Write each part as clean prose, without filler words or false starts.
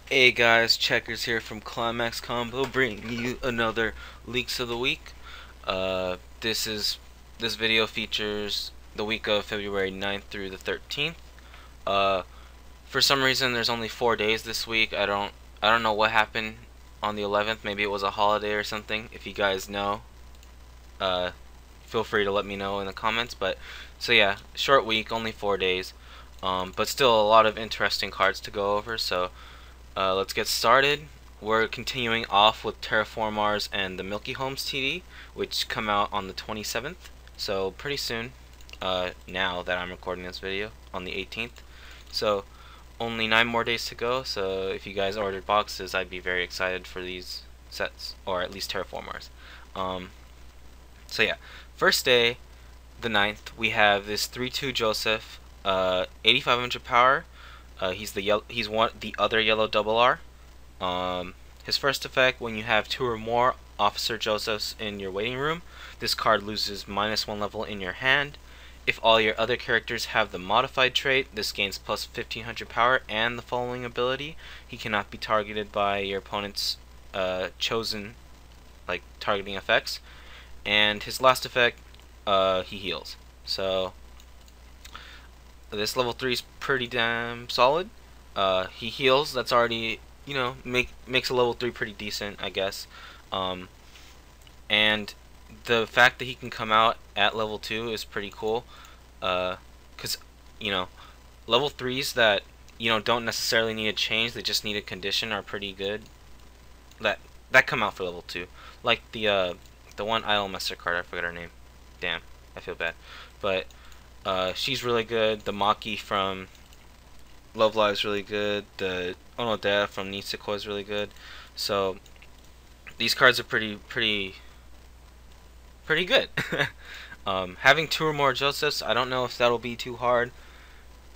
Hey guys, Checkers here from Climax Combo, bringing you another Leaks of the Week. This video features the week of February 9th through the 13th. Uh, for some reason, there's only 4 days this week. I don't know what happened on the 11th. Maybe it was a holiday or something. If you guys know, uh, feel free to let me know in the comments. But so yeah, short week, only 4 days. But still a lot of interesting cards to go over. So. Let's get started. We're continuing off with Terraformars and the Milky Holmes TD, which come out on the 27th, so pretty soon, now that I'm recording this video, on the 18th. So, only 9 more days to go, so if you guys ordered boxes, I'd be very excited for these sets, or at least Terraformars. So yeah, first day, the 9th, we have this 3-2 Joseph, 8500 power. He's the other yellow double R. His first effect: when you have 2 or more Officer Josephs in your waiting room, this card loses -1 level in your hand. If all your other characters have the modified trait, this gains plus 1500 power and the following ability: he cannot be targeted by your opponent's chosen targeting effects. And his last effect, he heals. So this level 3 is pretty damn solid. He heals. That's already, makes a level 3 pretty decent, I guess. And the fact that he can come out at level 2 is pretty cool. Because, level 3s that, don't necessarily need a change, they just need a condition, are pretty good. That come out for level 2. Like the one Idol Master card, I forgot her name. Damn, I feel bad. But she's really good. The Maki from Love Live is really good. The Onodea from Nitsukoi is really good. So these cards are pretty good. Having 2 or more Josephs, I don't know if that'll be too hard.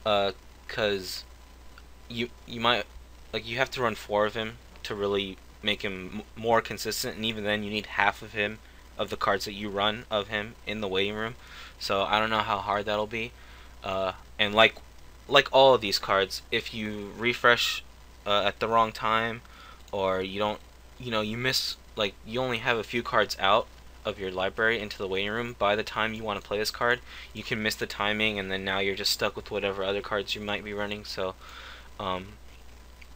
Cause you might you have to run 4 of him to really make him more consistent, and even then you need half of him, of the cards that you run of him, in the waiting room. So I don't know how hard that'll be. And like all of these cards, if you refresh at the wrong time, or you don't, you miss, you only have a few cards out of your library into the waiting room by the time you want to play this card, you can miss the timing, and then now you're just stuck with whatever other cards you might be running. So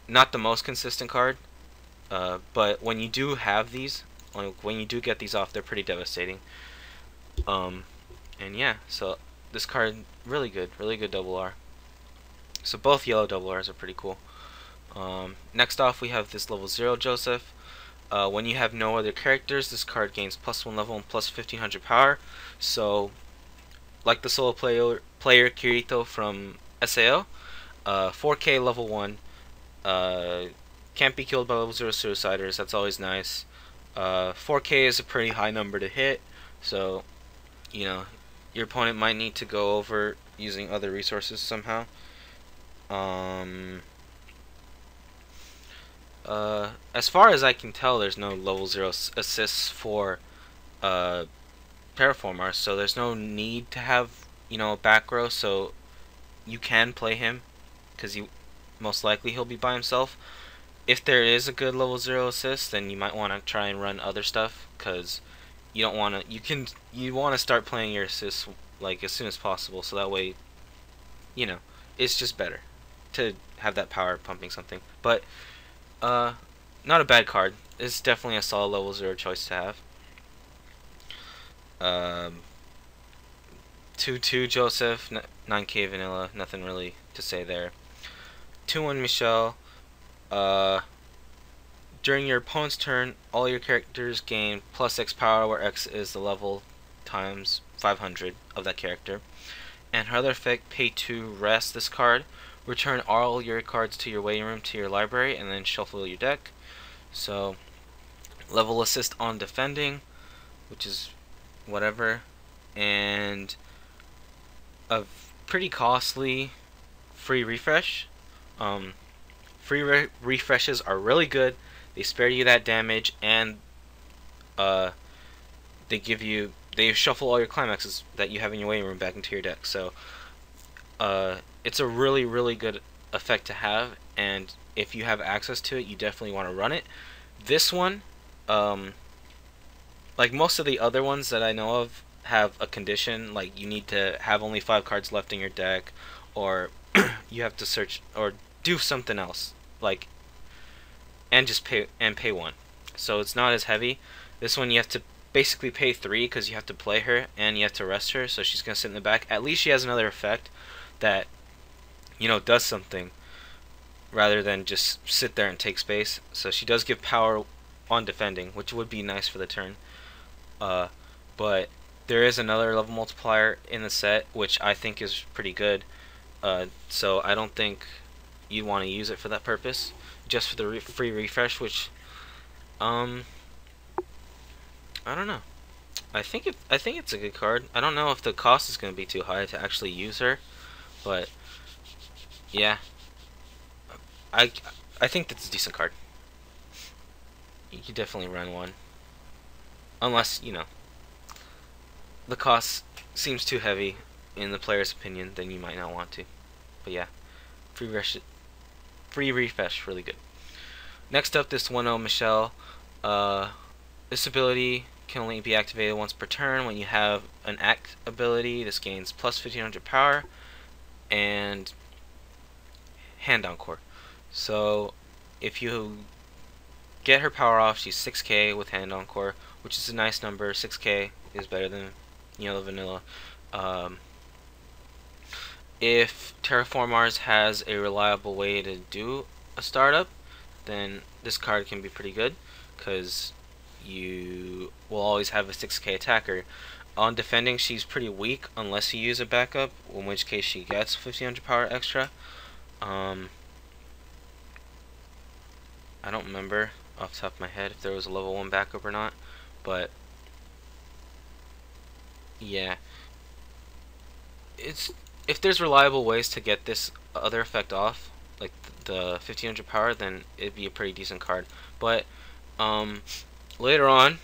not the most consistent card, but when you do have these, when you do get these off, they're pretty devastating. And yeah, so this card, really good double R. So both yellow double R's are pretty cool. Next off, we have this level 0 Joseph. When you have no other characters, this card gains +1 level and plus 1500 power. So, like the solo player Kirito from SAO, 4K level 1, can't be killed by level 0 Suiciders, that's always nice. 4K is a pretty high number to hit, so, your opponent might need to go over using other resources somehow. As far as I can tell, there's no level 0 assists for Terraformars, so there's no need to have, a back row, so you can play him, because most likely he'll be by himself. If there is a good level 0 assist, then you might want to try and run other stuff, because you don't want to, you want to start playing your assists as soon as possible, so that way, it's just better to have that power pumping something. But not a bad card. It's definitely a solid level 0 choice to have. 2-2 Joseph, 9k vanilla, nothing really to say there. 2-1 Michelle. During your opponent's turn, all your characters gain +X power, where X is the level times 500 of that character. And her other effect, pay 2, rest this card. Return all your cards to your waiting room to your library, and then shuffle your deck. So, level assist on defending, which is whatever. And a pretty costly free refresh. Free refreshes are really good. They spare you that damage, and they shuffle all your climaxes that you have in your waiting room back into your deck. So it's a really good effect to have, and if you have access to it, you definitely want to run it. This one, like most of the other ones that I know of, have a condition like you need to have only 5 cards left in your deck, or you have to search or do something else, like, and just pay 1. So it's not as heavy. This one you have to basically pay 3 because you have to play her and you have to rest her, so she's gonna sit in the back. At least she has another effect that, you know, does something rather than just sit there and take space. So she does give power on defending, which would be nice for the turn. But there is another level multiplier in the set, which I think is pretty good. So I don't think you'd want to use it for that purpose, just for the free refresh, which I don't know. I think it's a good card. I don't know if the cost is going to be too high to actually use her, but yeah, I I think that's a decent card. You could definitely run one, unless, you know, the cost seems too heavy in the player's opinion, then you might not want to. But yeah, free refresh, really good. Next up, this 1-0 Michelle. This ability can only be activated once per turn. When you have an act ability, this gains plus 1500 power and hand encore. So if you get her power off, she's 6k with hand encore, which is a nice number. 6k is better than, you know, the vanilla. If Terraformars has a reliable way to do a startup, then this card can be pretty good, because you will always have a 6k attacker. On defending, she's pretty weak unless you use a backup, in which case she gets 1500 power extra. I don't remember off the top of my head if there was a level 1 backup or not, but yeah, if there's reliable ways to get this other effect off, like the 1500 power, then it'd be a pretty decent card. But later on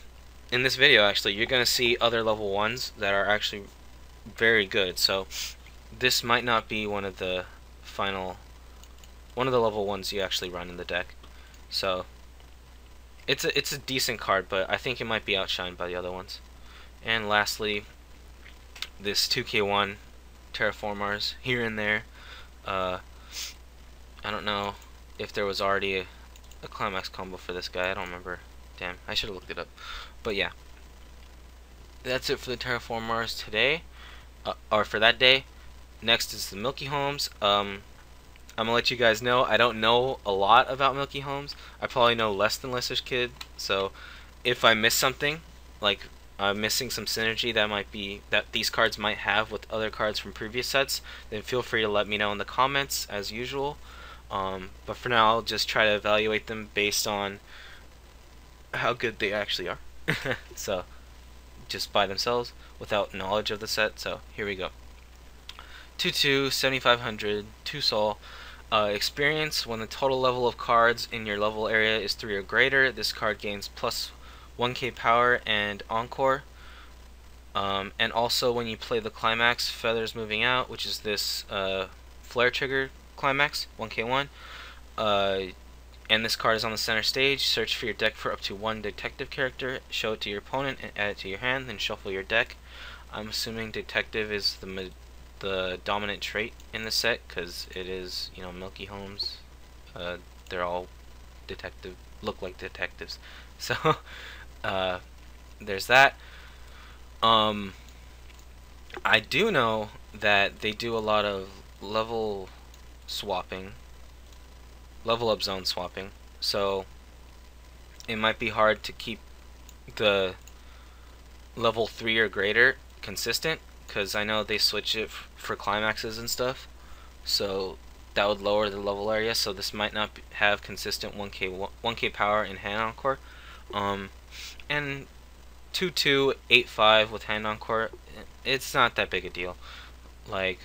in this video, actually, you're gonna see other level 1s that are actually very good. So this might not be one of the level 1s you actually run in the deck. So it's a decent card, but I think it might be outshined by the other ones. And lastly, this 2k1 Terraformars here and there. I don't know if there was already a climax combo for this guy. I don't remember. Damn, I should have looked it up. But yeah, that's it for the Terraformars today, or for that day. Next is the Milky Holmes. I'm gonna let you guys know I don't know a lot about Milky Holmes. I probably know less than Lister's Kid. So if I miss something, like I'm missing some synergy that these cards might have with other cards from previous sets, then feel free to let me know in the comments as usual. But for now, I'll just try to evaluate them based on how good they actually are. So just by themselves without knowledge of the set. So here we go. 2/2, 7500, 2 soul. Experience: when the total level of cards in your level area is 3 or greater, this card gains plus 1k power and encore. And also when you play the climax, feathers moving out, which is this flare trigger climax, 1k1. And this card is on the center stage. Search for your deck for up to 1 detective character, show it to your opponent and add it to your hand, then shuffle your deck. I'm assuming detective is the dominant trait in the set, because it is, you know, Milky Holmes. They're all look like detectives. So there's that. I do know that they do a lot of level up zone swapping, so it might be hard to keep the level 3 or greater consistent, because I know they switch it for climaxes and stuff, so that would lower the level area. So this might not have consistent 1k power and hand encore. And 2/2, 8/5 with hand encore, it's not that big a deal. Like,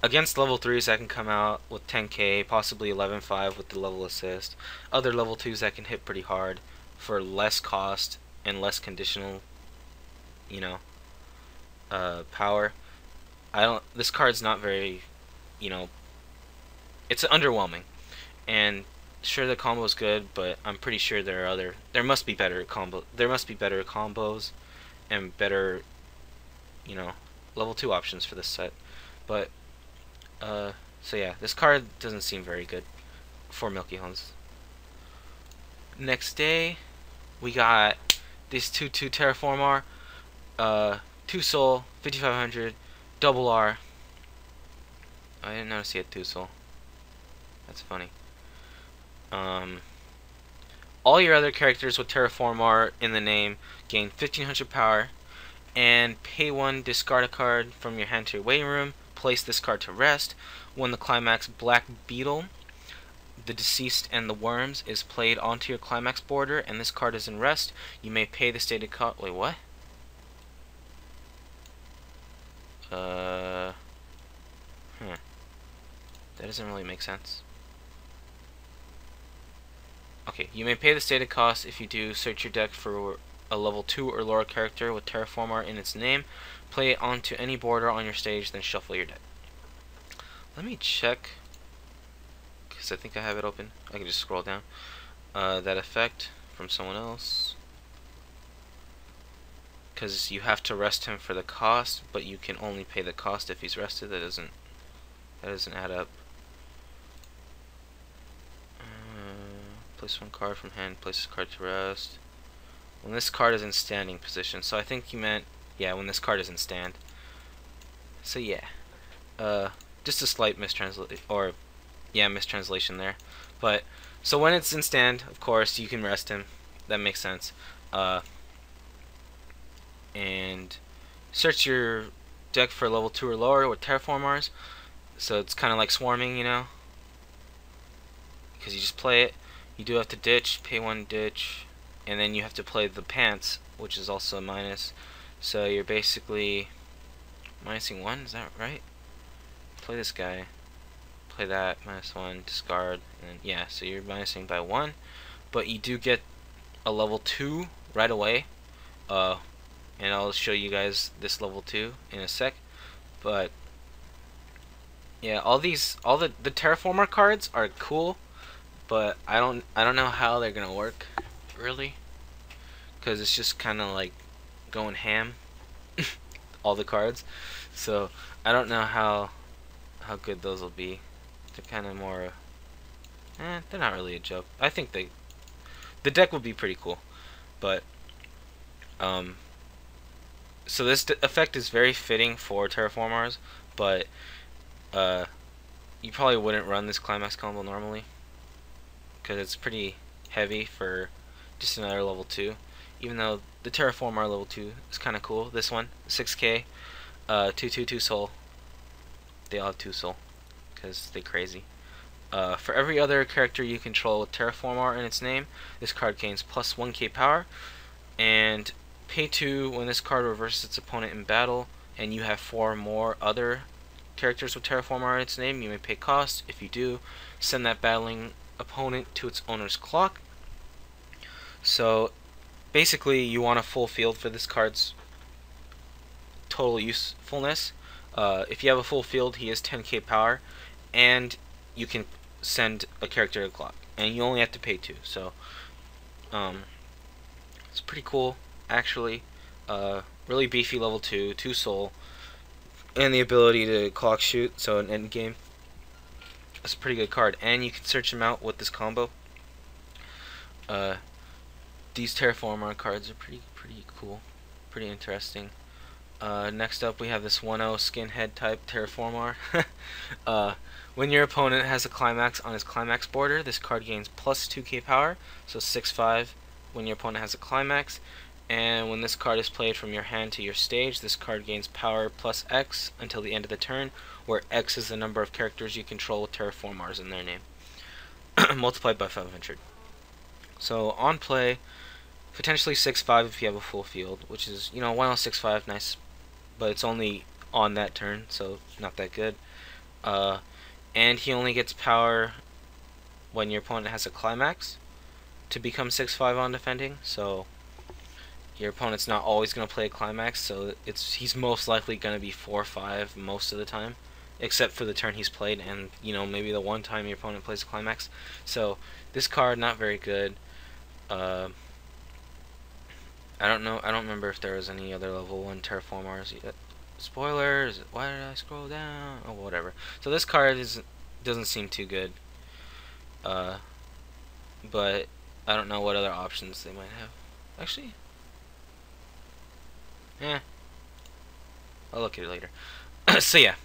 against level 3s that can come out with 10k, possibly 11/5 with the level assist. Other level 2s that can hit pretty hard for less cost and less conditional, you know, power. This card's not very, you know, it's underwhelming. And sure, the combo is good, but I'm pretty sure there must be better combos and better, you know, level 2 options for this set. But so yeah, this card doesn't seem very good for Milky Holmes. Next day, we got this 2/2 Terraformar, 2 soul, 5500, double R. I didn't notice he had 2 soul. That's funny. All your other characters with Terraformar in the name gain 1500 power, and pay 1, discard a card from your hand to your waiting room, place this card to rest. When the climax Black Beetle, the Deceased, and the Worms is played onto your climax border, and this card is in rest, you may pay the stated cost. Wait, what? That doesn't really make sense. Okay, you may pay the stated cost. If you do, search your deck for a level 2 or lower character with Terraformar in its name, play it onto any border on your stage, then shuffle your deck. Let me check, because I think I have it open. I can just scroll down. That effect from someone else. Because you have to rest him for the cost, but you can only pay the cost if he's rested. That doesn't add up. Place 1 card from hand, place this card to rest. When this card is in standing position. So I think you meant, yeah, when this card is in stand. So yeah. Just a slight mistranslation there. But so when it's in stand, of course, you can rest him. That makes sense. And search your deck for level 2 or lower with Terraformars. So it's kind of like swarming, you know, because you just play it. You do have to ditch, pay 1 ditch, and then you have to play the pants, which is also a minus. So you're basically minusing 1, is that right? Play this guy, play that, -1, discard, and then, yeah, so you're minusing by 1, but you do get a level 2 right away, and I'll show you guys this level 2 in a sec. But yeah, all the Terraformar cards are cool, but I don't know how they're gonna work, really, because it's just kind of like going ham, all the cards. So I don't know how good those will be. They're kind of more, they're not really a joke. I think the deck would be pretty cool, but so this effect is very fitting for Terraformars, but you probably wouldn't run this climax combo normally, because it's pretty heavy for just another level 2, even though the Terraformar level 2 is kind of cool. This one, 6k, 2/2 soul. They all have 2 soul, because they're crazy. For every other character you control with Terraformar in its name, this card gains plus 1k power, and pay 2 when this card reverses its opponent in battle, and you have 4 more other characters with Terraformar in its name, you may pay cost. If you do, send that battling opponent to its owner's clock. So basically you want a full field for this card's total usefulness. If you have a full field, he has 10k power, and you can send a character to the clock, and you only have to pay 2. So it's pretty cool, actually. Really beefy level 2, 2 soul, and the ability to clock shoot, so an end game. It's a pretty good card, and you can search him out with this combo. These Terraformar cards are pretty cool, pretty interesting. Next up, we have this 1/0 skinhead type Terraformar. When your opponent has a climax on his climax border, this card gains plus 2k power, so 6/5 when your opponent has a climax. And when this card is played from your hand to your stage, this card gains power plus X until the end of the turn, where X is the number of characters you control with Terraformars in their name, multiplied by 500. So on play, potentially 6/5 if you have a full field, which is, you know, 1/0 6/5, nice, but it's only on that turn, so not that good. And he only gets power when your opponent has a climax to become 6/5 on defending, so your opponent's not always going to play a climax, so he's most likely going to be 4/5 most of the time, except for the turn he's played, and you know, maybe the one time your opponent plays a climax. So this card not very good. I don't know. I don't remember if there was any other level 1 Terraformars yet. Spoilers. Why did I scroll down? Oh, whatever. So this card doesn't seem too good. But I don't know what other options they might have. Actually, I'll look at it later. So yeah,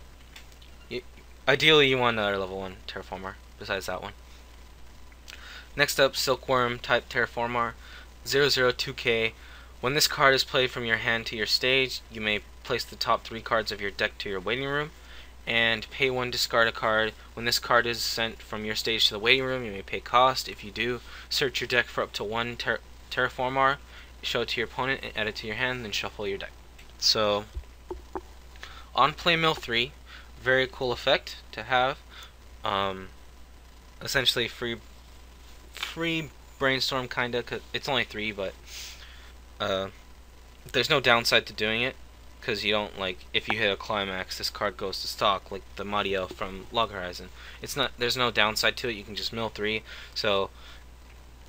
ideally you want another level 1 Terraformar besides that one. Next up, Silkworm type Terraformar, 002K. When this card is played from your hand to your stage, you may place the top 3 cards of your deck to your waiting room, and pay 1, discard a card. When this card is sent from your stage to the waiting room, you may pay cost. If you do, search your deck for up to 1 Terraformar, show it to your opponent, and add it to your hand, then shuffle your deck. So, on play mill 3, very cool effect to have. Essentially free brainstorm kinda, 'cause it's only 3, but there's no downside to doing it, because you don't, like, if you hit a climax, this card goes to stock, like the Mariel from Log Horizon. There's no downside to it. You can just mill 3. So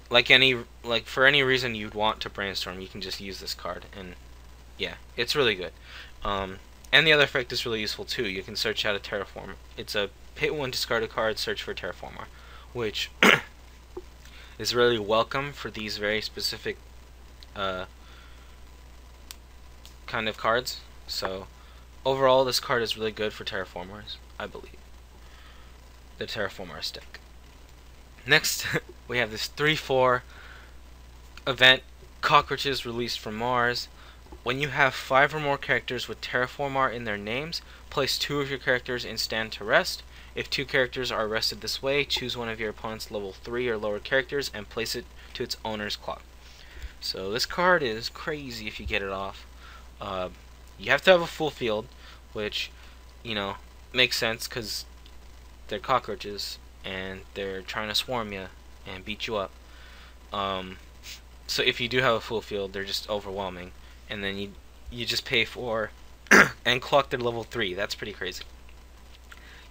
for any reason you'd want to brainstorm, you can just use this card, and yeah, it's really good. And the other effect is really useful too. You can search out a Terraform. It's a pay 1, discard a card, search for Terraformar, which is really welcome for these very specific kind of cards. So overall, this card is really good for Terraformars, I believe. The Terraformars deck. Next, we have this 3/4 event, Cockroaches released from Mars. When you have 5 or more characters with Terraformar in their names, place 2 of your characters in stand to rest. If 2 characters are rested this way, choose one of your opponent's level 3 or lower characters and place it to its owner's clock. So this card is crazy if you get it off. You have to have a full field, which, you know, makes sense because they're cockroaches and they're trying to swarm you and beat you up. So if you do have a full field, they're just overwhelming, and then you just pay for and clock their level 3. That's pretty crazy.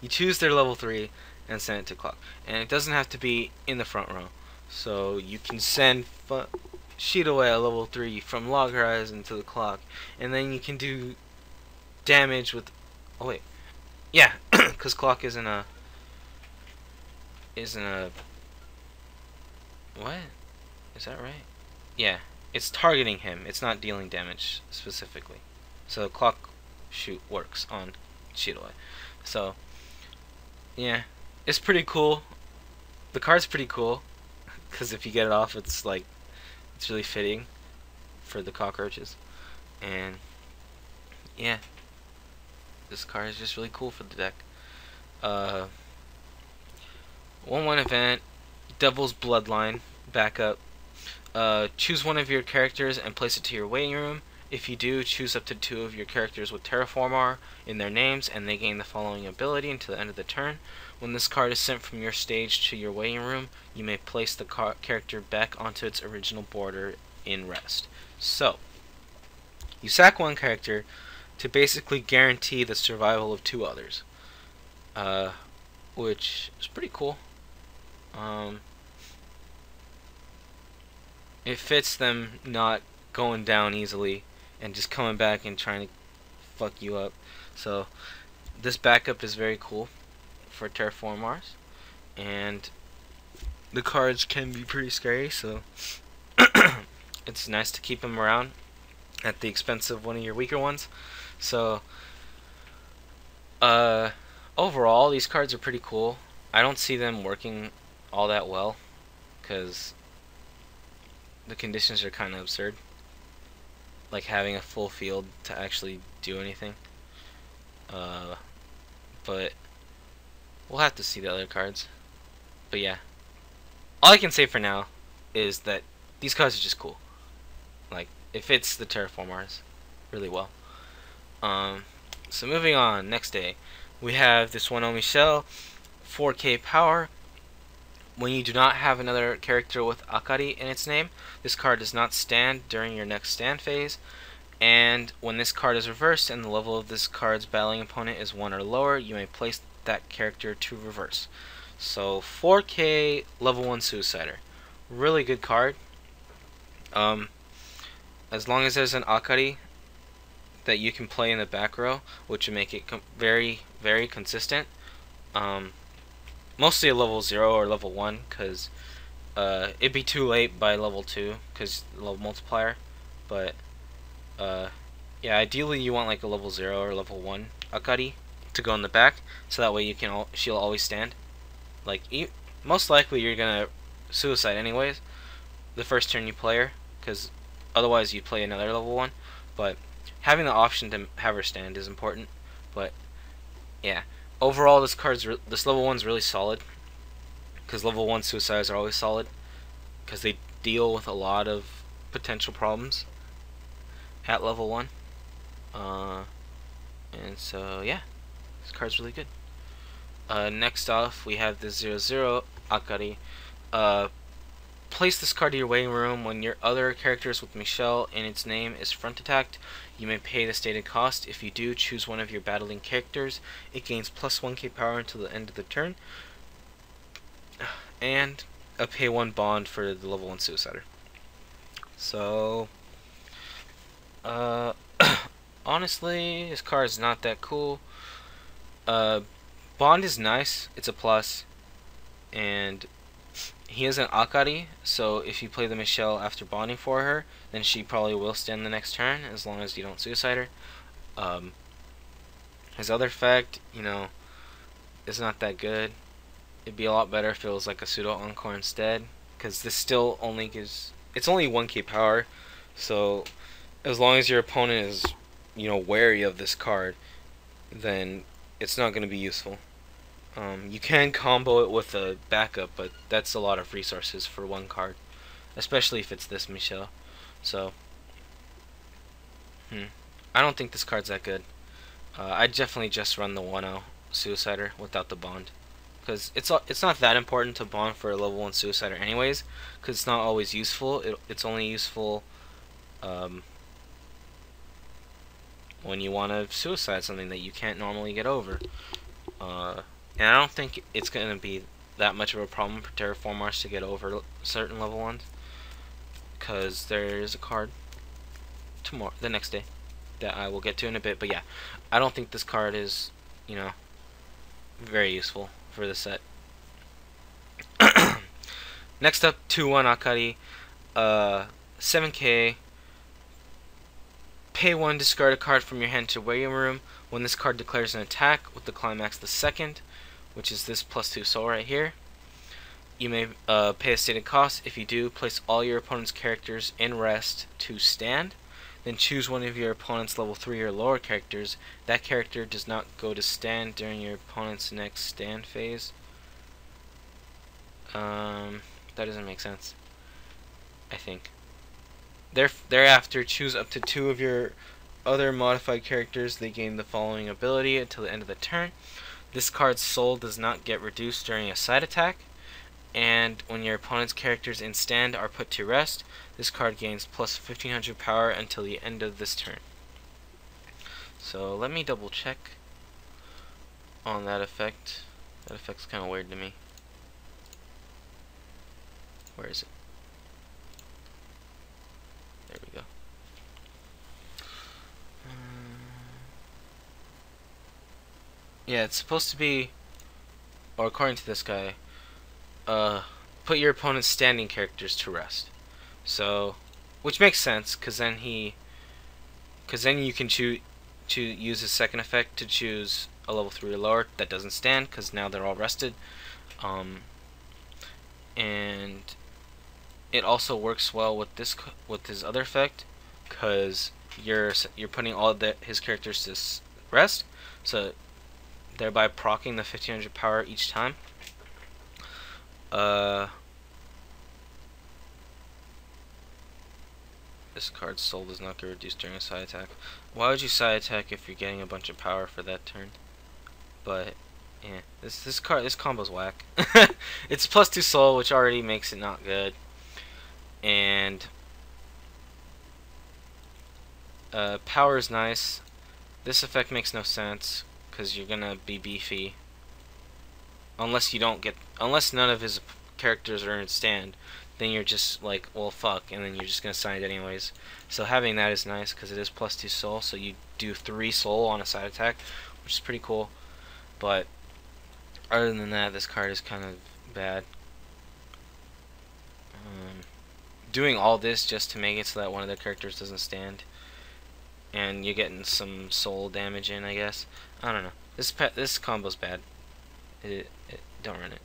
You choose their level 3 and send it to clock, and it doesn't have to be in the front row. So you can send Sheet Away at level 3 from Log Horizon to the clock, and then you can do damage with. Oh wait, yeah, because clock isn't a. What? Is that right? Yeah, it's targeting him. It's not dealing damage specifically. So clock shoot works on Sheet Away. So yeah, it's pretty cool. The card's pretty cool because if you get it off, it's like it's really fitting for the cockroaches. And yeah, this card is just really cool for the deck. 1/1 event, Devil's Bloodline, backup. Choose one of your characters and place it to your waiting room. If you do, choose up to 2 of your characters with Terraformar in their names, and they gain the following ability until the end of the turn. When this card is sent from your stage to your waiting room, you may place the character back onto its original border in rest. So, you sack 1 character to basically guarantee the survival of 2 others, which is pretty cool. It fits them not going down easily and just coming back and trying to fuck you up. So this backup is very cool for Terraformars, and the cards can be pretty scary, so it's nice to keep them around at the expense of one of your weaker ones. So overall, these cards are pretty cool. I don't see them working all that well because the conditions are kind of absurd, like having a full field to actually do anything. But we'll have to see the other cards. But yeah, all I can say for now is that these cards are just cool. Like, it fits the Terraformars really well. So moving on, next day we have this one Michelle, 4K power. When you do not have another character with Akari in its name, this card does not stand during your next stand phase. And when this card is reversed and the level of this card's battling opponent is 1 or lower, you may place that character to reverse. So 4K level 1 Suicider. Really good card. As long as there's an Akari that you can play in the back row, which would make it very, very consistent. Mostly a level 0 or level 1, because it'd be too late by level 2, because level multiplier. But yeah, ideally you want like a level 0 or level 1 Akari to go in the back, so that way you can she'll always stand. Like, most likely you're gonna suicide anyways the first turn you play her, because otherwise you play another level 1. But having the option to have her stand is important. But yeah, overall this level 1's really solid, because level 1 suicides are always solid, because they deal with a lot of potential problems at level 1. And so yeah, this card's really good. Next off, we have the 0-0 Akari. Place this card to your waiting room. When your other characters with Michelle in its name is front attacked, you may pay the stated cost. If you do, choose one of your battling characters. It gains plus 1k power until the end of the turn. And a pay 1 bond for the level 1 Suicider. So, honestly, this card is not that cool. Bond is nice, it's a plus, and he is an Akari, so if you play the Michelle after bonding for her, then she probably will stand the next turn, as long as you don't suicide her. His other effect, you know, is not that good. It'd be a lot better if it was like a pseudo encore instead, because this still only gives, it's only 1k power, so as long as your opponent is, you know, wary of this card, then it's not going to be useful. You can combo it with a backup, but that's a lot of resources for one card, especially if it's this Michelle. So, I don't think this card's that good. I'd definitely just run the 1-0 Suicider without the bond, because it's not that important to bond for a level 1 Suicider anyways, because it's not always useful. It's only useful when you want to suicide something that you can't normally get over. And I don't think it's going to be that much of a problem for Terraformars to get over certain level 1s, because there is a card the next day that I will get to in a bit. But yeah, I don't think this card is, you know, very useful for the set. Next up, 2-1 Akari, 7k. Pay 1, discard a card from your hand to waiting room. When this card declares an attack with the climax the second, which is this +2 soul right here, you may pay a stated cost. If you do, place all your opponent's characters in rest to stand. Then choose one of your opponent's level 3 or lower characters. That character does not go to stand during your opponent's next stand phase. That doesn't make sense, I think. Thereafter, choose up to 2 of your other modified characters. They gain the following ability until the end of the turn. This card's soul does not get reduced during a side attack, and when your opponent's characters in stand are put to rest, this card gains plus 1500 power until the end of this turn. So let me double check on that effect. That effect's kind of weird to me. Where is it? There we go. Yeah, it's supposed to be, or according to this guy, put your opponent's standing characters to rest. So, which makes sense, because then you can use his second effect to choose a level 3 or lower that doesn't stand, because now they're all rested. And it also works well with his other effect, because you're putting all his characters to rest, so thereby proccing the 1500 power each time. This card's soul does not get reduced during a side attack. Why would you side attack if you're getting a bunch of power for that turn? But yeah, this combo's whack. It's +2 soul, which already makes it not good. And Power is nice. This effect makes no sense because you're gonna be beefy unless none of his characters are in stand. Then you're just like, well, fuck, and then you're just gonna sign it anyways. So having that is nice because it is +2 soul, so you do 3 soul on a side attack, which is pretty cool. But other than that, this card is kind of bad. Doing all this just to make it so that one of the characters doesn't stand, and you're getting some soul damage in, I guess. I don't know. This combo's bad. Don't run it.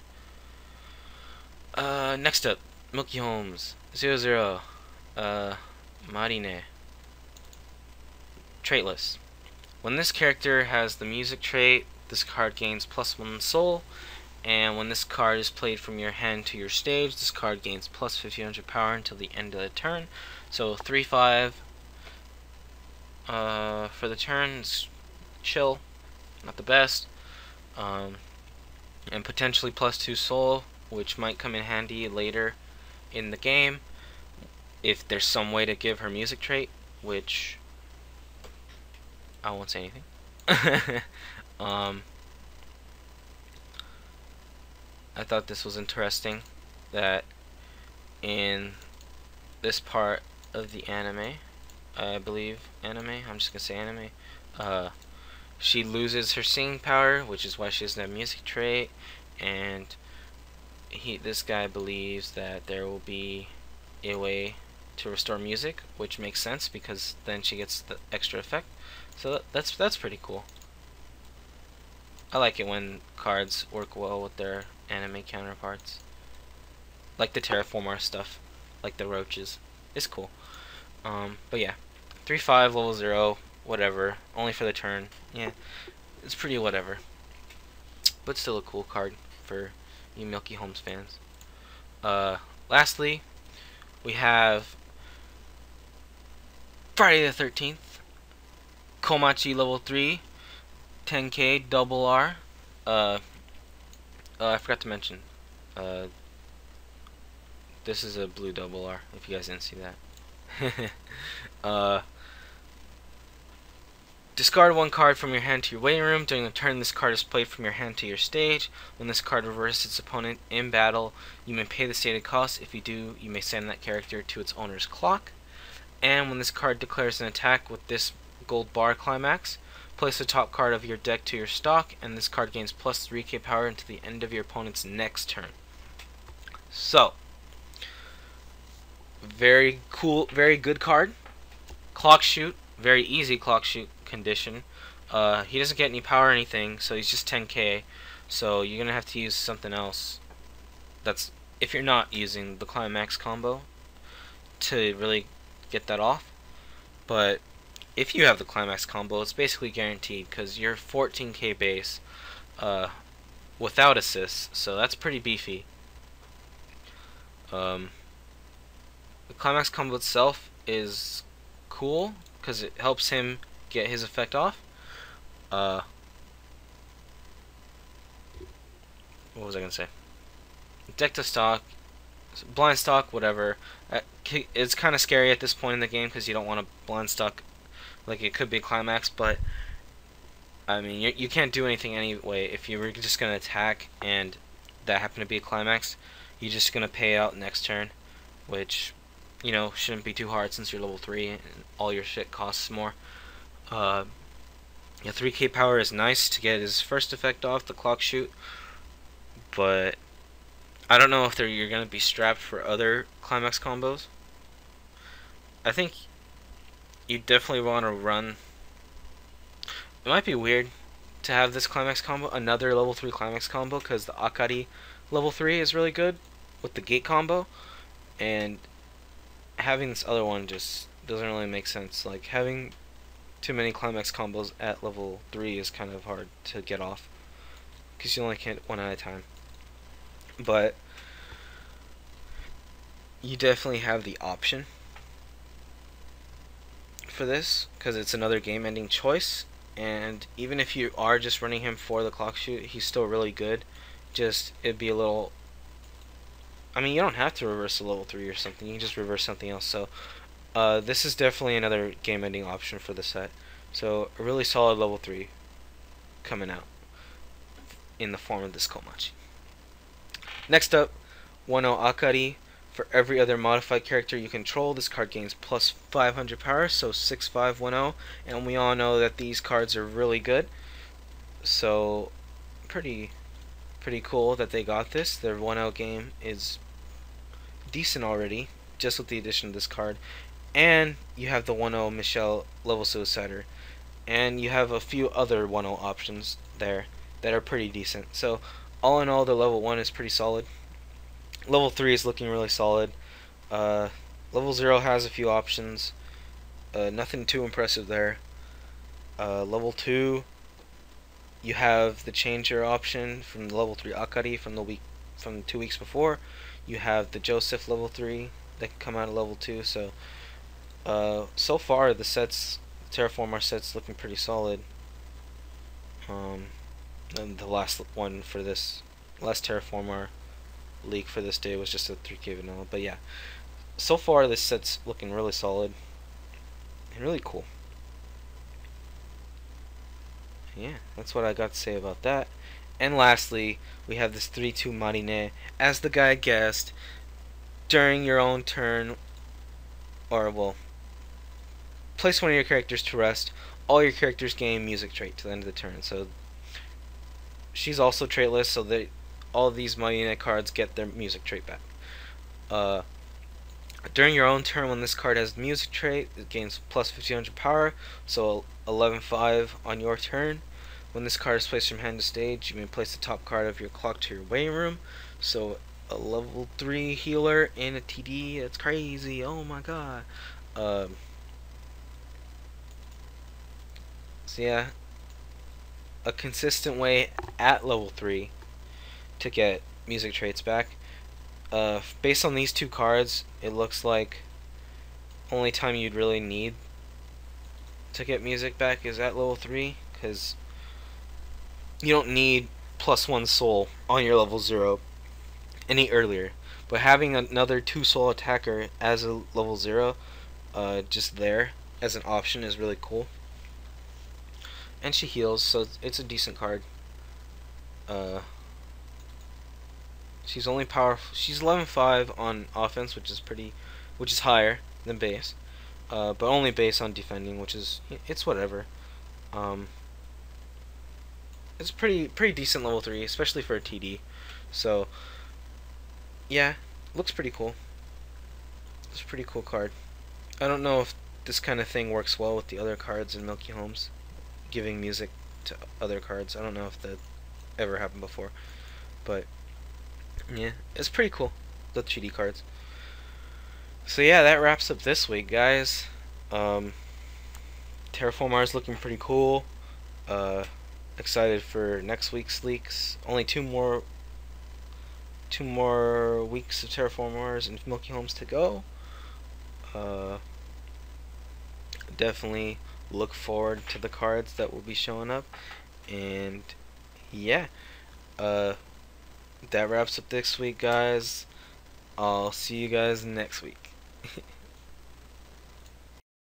Next up, Milky Holmes 00. Marine. Traitless. When this character has the music trait, this card gains +1 soul. And when this card is played from your hand to your stage, this card gains +1500 power until the end of the turn. So 3/5 for the turn is chill, not the best. And potentially +2 soul, which might come in handy later in the game if there's some way to give her music trait, which I won't say anything. I thought this was interesting that in this part of the anime, I believe anime, I'm just gonna say anime, she loses her singing power, which is why she doesn't have music trait, and this guy believes that there will be a way to restore music, which makes sense because then she gets the extra effect. So that's pretty cool. I like it when cards work well with their anime counterparts, like the Terraformars stuff, like the roaches. It's cool. But yeah, 3/5 level 0, whatever. Only for the turn. Yeah, it's pretty whatever. But still a cool card for you Milky Holmes fans. Lastly, we have Friday the 13th, Komachi level 3, 10k double R. I forgot to mention, this is a blue double R, if you guys didn't see that. Discard 1 card from your hand to your waiting room. During the turn, this card is played from your hand to your stage. When this card reverses its opponent in battle, you may pay the stated cost. If you do, you may send that character to its owner's clock. And when this card declares an attack with this gold bar climax, place the top card of your deck to your stock, and this card gains +3k power until the end of your opponent's next turn. So, very cool, very good card. Clock shoot, very easy clock shoot condition. He doesn't get any power or anything, so he's just 10k. So you're gonna have to use something else. That's if you're not using the climax combo to really get that off. But if you have the climax combo, it's basically guaranteed because you're 14k base without assists, so that's pretty beefy. The climax combo itself is cool because it helps him get his effect off. What was I gonna say? Deck to stock, blind stock, whatever. It's kind of scary at this point in the game because you don't want to blind stock. Like, it could be a climax, but I mean, you can't do anything anyway. If you were just gonna attack and that happened to be a climax, you're just gonna pay out next turn, which, you know, shouldn't be too hard since you're level 3 and all your shit costs more. Yeah, 3k power is nice to get his first effect off, the clock shoot, but I don't know if you're gonna be strapped for other climax combos. I think you definitely want to run. It might be weird to have this climax combo, another level 3 climax combo, because the Akari level 3 is really good with the gate combo, and having this other one just doesn't really make sense. Like, having too many climax combos at level 3 is kind of hard to get off because you only can one at a time. But you definitely have the option for this because it's another game ending choice, and even if you are just running him for the clock shoot, he's still really good. Just it'd be a little, I mean, you don't have to reverse a level 3 or something, you can just reverse something else. So This is definitely another game-ending option for the set. So a really solid level 3 coming out in the form of this Komachi. Next up, 1-0 Akari. For every other modified character you control, this card gains plus 500 power, so 6-5-1-0. And we all know that these cards are really good. So pretty cool that they got this. Their 1-0 game is decent already, just with the addition of this card. And you have the 1-0 Michelle level Suicider. And you have a few other 1-0 options there that are pretty decent. So all in all, the level 1 is pretty solid. Level 3 is looking really solid. Level 0 has a few options. Nothing too impressive there. Level 2, you have the changer option from the level 3 Akari from 2 weeks before. You have the Joseph level 3 that can come out of level 2. So so far the Terraformar set's looking pretty solid. And the last one for this last Terraformar leak for this day was just a 3K vanilla. But yeah, so far this set's looking really solid and really cool. Yeah, that's what I got to say about that. And lastly, we have this 3-2 Marine. As the guy guessed, during your own turn, or well, place one of your characters to rest. All your characters gain music trait to the end of the turn. So she's also traitless, so that all of these Marine cards get their music trait back. During your own turn, when this card has music trait, it gains plus 1500 power, so 11-5 on your turn. When this card is placed from hand to stage, you may place the top card of your clock to your waiting room. So a level 3 healer in a TD, that's crazy, oh my god. So yeah, a consistent way at level 3 to get music traits back. Based on these two cards, it looks like only time you'd really need to get music back is at level 3, because you don't need +1 soul on your level 0 any earlier. But having another 2 soul attacker as a level 0 just there as an option is really cool. And she heals, so it's a decent card. She's only powerful. She's 11-5 on offense, which is higher than base, but only base on defending, which is it's whatever. It's pretty decent level 3, especially for a TD. So yeah, looks pretty cool. It's a pretty cool card. I don't know if this kind of thing works well with the other cards in Milky Holmes, giving music to other cards. I don't know if that ever happened before, but yeah, it's pretty cool, the 3D cards. So yeah, that wraps up this week, guys. Terraformar is looking pretty cool. Excited for next week's leaks. Only two more weeks of Terraformars and Milky Holmes to go. Definitely look forward to the cards that will be showing up. And yeah, that wraps up this week, guys. I'll see you guys next week.